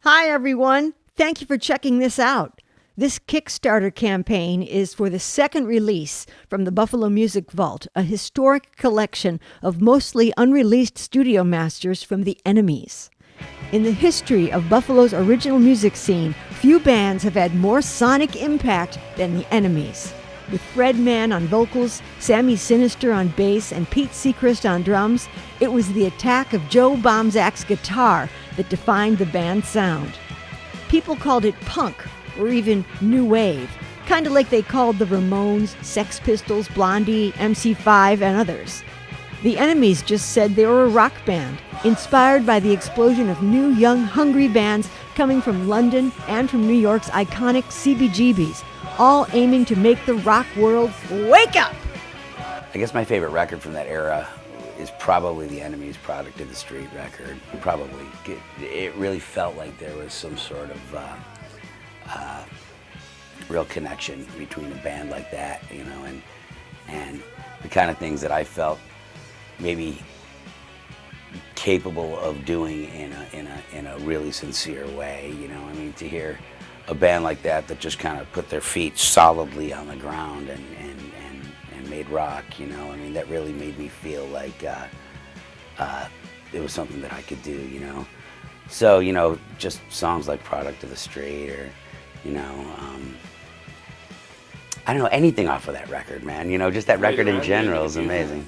Hi, everyone. Thank you for checking this out. This Kickstarter campaign is for the second release from the Buffalo Music Vault, a historic collection of mostly unreleased studio masters from the Enemies. In the history of Buffalo's original music scene, few bands have had more sonic impact than the Enemies. With Fred Mann on vocals, Sammy Sinister on bass, and Pete Seacrest on drums, it was the attack of Joe Bomzak's guitar that defined the band's sound. People called it punk, or even new wave, kind of like they called the Ramones, Sex Pistols, Blondie, MC5, and others. The Enemies just said they were a rock band, inspired by the explosion of new, young, hungry bands coming from London and from New York's iconic CBGBs, all aiming to make the rock world wake up! I guess my favorite record from that era is probably the Enemies' Product of the Street record. Probably. It really felt like there was some sort of real connection between a band like that, you know, and the kind of things that I felt maybe capable of doing in a really sincere way, you know. I mean, to hear a band like that just kind of put their feet solidly on the ground and made rock, you know. I mean, that really made me feel like it was something that I could do, you know. So, you know, just songs like Product of the Street or, you know, I don't know, anything off of that record, man. You know, just that record in general is amazing.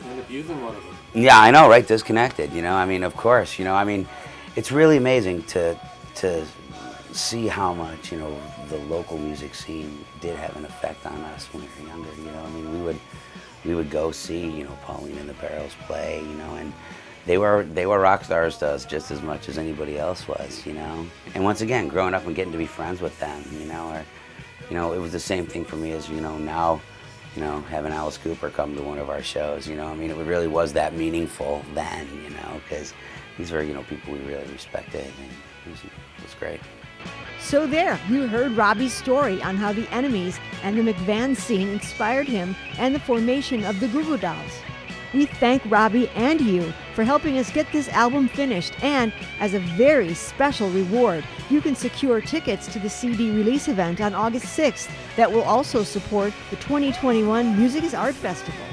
Yeah, I know, right? Disconnected, you know. I mean, of course, you know. I mean, it's really amazing to see how much, you know, the local music scene did have an effect on us when we were younger. You know, I mean, we would go see, you know, Pauline and the Barrels play, you know, and they were rock stars to us just as much as anybody else was, you know. And once again, growing up and getting to be friends with them, you know, or, you know, it was the same thing for me as, you know, now, you know, having Alice Cooper come to one of our shows, you know. I mean, it really was that meaningful then, you know, because these were, you know, people we really respected, and it was great. So there, you heard Robbie's story on how the Enemies and the McVan scene inspired him and the formation of the Goo Goo Dolls. We thank Robbie and you for helping us get this album finished, and as a very special reward, you can secure tickets to the CD release event on August 6th that will also support the 2021 Music is Art Festival.